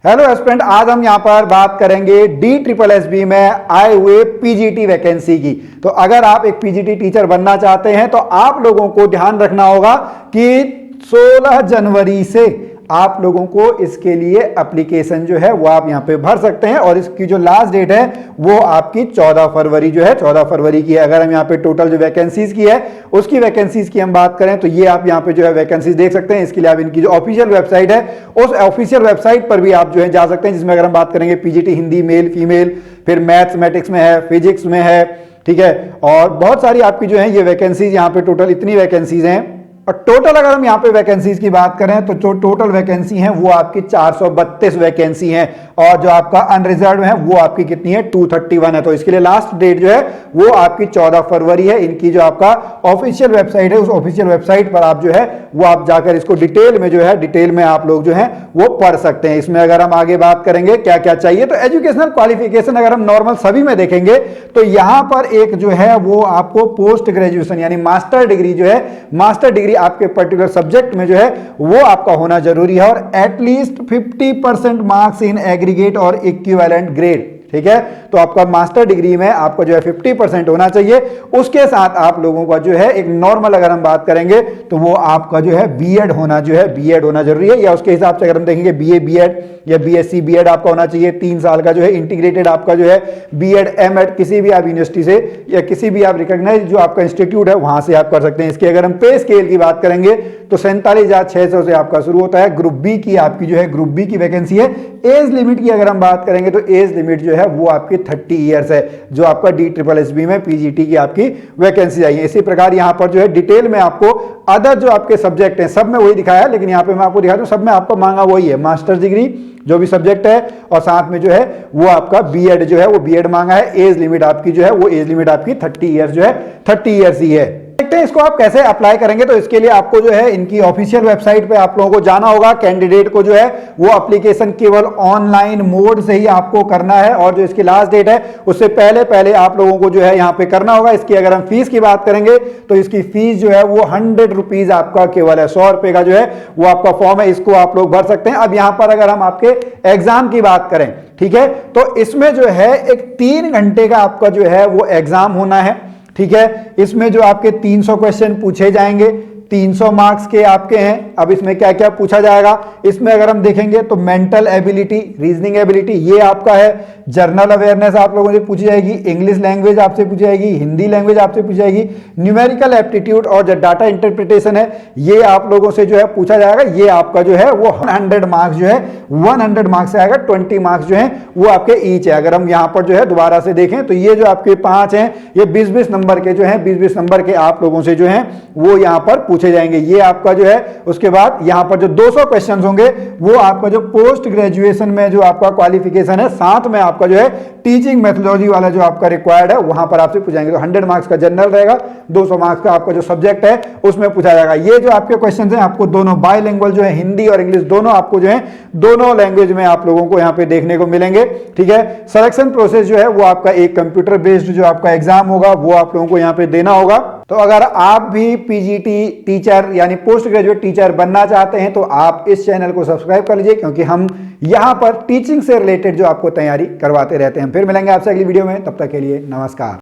Hello aspirant, आज हम यहाँ पर बात करेंगे DSSB में आए हुए पीजीटी वैकेंसी की। तो अगर आप एक पीजीटी टीचर बनना चाहते हैं तो आप लोगों को ध्यान रखना होगा कि 16 जनवरी से आप लोगों को इसके लिए एप्लीकेशन जो है वो आप यहाँ पे भर सकते हैं और इसकी जो लास्ट डेट है वो आपकी 14 फरवरी जो है 14 फरवरी की है। अगर हम यहाँ पे टोटल जो वैकेंसीज की है उसकी वैकेंसीज की हम बात करें तो ये आप यहाँ पे जो है वैकेंसीज देख सकते हैं। इसके लिए आप इनकी जो ऑफिशियल वेबसाइट है उस ऑफिशियल वेबसाइट पर भी आप जो है जा सकते हैं, जिसमें अगर हम बात करेंगे पीजीटी हिंदी मेल फीमेल, फिर मैथमेटिक्स में है, फिजिक्स में है, ठीक है, और बहुत सारी आपकी जो है ये वैकेंसीज यहाँ पे टोटल इतनी वैकेंसीज हैं। और टोटल अगर हम यहाँ पे वैकेंसीज की बात करें तो जो टोटल वैकेंसी है वो आपकी 432 वैकेंसी है और जो आपका अनरिजर्व है वो आपकी कितनी है 231 है। तो इसके लिए लास्ट डेट जो है वो आपकी 14 फरवरी है। इनकी जो आपका ऑफिशियल वेबसाइट है उस ऑफिशियल वेबसाइट पर आप जो है वो आप जाकर इसको डिटेल में जो है डिटेल में आप लोग जो है वो पढ़ सकते हैं। इसमें अगर हम आगे बात करेंगे क्या क्या चाहिए तो एजुकेशनल क्वालिफिकेशन अगर हम नॉर्मल सभी में देखेंगे तो यहां पर एक जो है वो आपको पोस्ट ग्रेजुएशन यानी मास्टर डिग्री जो है मास्टर डिग्री आपके पर्टिकुलर सब्जेक्ट में जो है वो आपका होना जरूरी है और एटलीस्ट 50% मार्क्स इन एग्रीगेट और इक्विवेलेंट ग्रेड, ठीक है। तो आपका मास्टर डिग्री में आपको जो है 50% होना चाहिए। उसके साथ आप लोगों का जो है एक नॉर्मल अगर हम बात करेंगे तो वो आपका जो है बीएड होना जरूरी है, या उसके हिसाब से अगर हम देखेंगे बीए बीएड या बीएससी बीएड आपका होना चाहिए। 3 साल का जो है इंटीग्रेटेड आपका जो है बीएड एमएड किसी भी आप यूनिवर्सिटी से या किसी भी आप रिकॉग्नाइज जो आपका इंस्टीट्यूट है वहां से आप कर सकते हैं। इसकी अगर हम पे स्केल की बात करेंगे तो 47,600 से आपका शुरू होता है। ग्रुप बी की आपकी जो है ग्रुप बी की वैकेंसी है। एज लिमिट की अगर हम बात करेंगे तो एज लिमिट जो है वो आपकी 30 इयर्स है जो आपका DSSB में पीजीटी की आपकी वैकेंसी आई है। इसी प्रकार यहां पर जो है डिटेल में आपको अदर जो आपके सब्जेक्ट हैं सब में वही दिखाया है, लेकिन यहां पे मैं आपको दिखा दूं सब में आपको मांगा वही है, मास्टर्स डिग्री जो भी सब्जेक्ट है और साथ में जो है वो आपका बीएड जो है वो बीएड मांगा है। एज लिमिट आपकी जो है वो एज लिमिट आपकी 30 इयर्स जो है 30 इयर्स ही है। देखते हैं इसको आप कैसे अप्लाई करेंगे। तो इसके लिए आपको जो है इनकी ऑफिशियल वेबसाइट पे आप लोगों को जाना होगा। कैंडिडेट को जो है वो एप्लीकेशन केवल ऑनलाइन मोड से ही आपको करना है और जो इसकी लास्ट डेट है उससे पहले पहले आप लोगों को जो है यहाँ पे करना होगा। इसकी अगर हम फीस की बात करेंगे तो इसकी फीस जो है वो 100 रुपीज आपका केवल है। 100 रुपए का जो है वो आपका फॉर्म है, इसको आप लोग भर सकते हैं। अब यहाँ पर अगर हम आपके एग्जाम की बात करें, ठीक है, तो इसमें जो है एक 3 घंटे का आपका जो है वो एग्जाम होना है, ठीक है। इसमें जो आपके 300 क्वेश्चन पूछे जाएंगे, 300 मार्क्स के आपके हैं। अब इसमें क्या क्या पूछा जाएगा, इसमें अगर हम देखेंगे तो मेंटल एबिलिटी, रीजनिंग एबिलिटी ये आपका है। जर्नल अवेयरनेस आप लोगों से पूछी जाएगी, इंग्लिश लैंग्वेज आपसे पूछी जाएगी, हिंदी लैंग्वेज आपसे पूछी जाएगी, न्यूमेरिकल एप्टीट्यूड और जो डाटा इंटरप्रिटेशन है ये आप लोगों से जो है पूछा जाएगा। ये आपका जो है वो 100 मार्क्स जो है 100 मार्क्स से आएगा। 20 मार्क्स जो है वो आपके ईच है। अगर हम यहाँ पर जो है दोबारा से देखें तो ये जो आपके 5 हैं ये 20-20 नंबर के जो है 20-20 नंबर के आप लोगों से जो है वो यहाँ पर पूछे जाएंगे। ये आपका जो है उसके बाद यहाँ पर जो 200 क्वेश्चंस होंगे वो आपका जो पोस्ट ग्रेजुएशन में जो आपका क्वालिफिकेशन है साथ में आपका जो है टीचिंग मेथोडोलॉजी वाला जो आपका रिक्वायर्ड है वहां पर आपसे पूछाएंगे। तो 100 मार्क्स का जनरल रहेगा, 200 मार्क्स का आपका जो सब्जेक्ट है उसमें पूछा जाएगा। ये जो आपके क्वेश्चंस हैं आपको दोनों बायलिंगुअल जो है हिंदी और इंग्लिश दोनों आपको जो है दोनों लैंग्वेज में आप लोगों को यहाँ पे देखने को मिलेंगे, ठीक है। सिलेक्शन प्रोसेस जो है वो आपका एक कंप्यूटर बेस्ड जो आपका एग्जाम होगा वो आप लोगों को यहाँ पे देना होगा। तो अगर आप भी पीजीटी टीचर यानी पोस्ट ग्रेजुएट टीचर बनना चाहते हैं तो आप इस चैनल को सब्सक्राइब कर लीजिए, क्योंकि हम यहां पर टीचिंग से रिलेटेड जो आपको तैयारी करवाते रहते हैं। फिर मिलेंगे आपसे अगली वीडियो में, तब तक के लिए नमस्कार।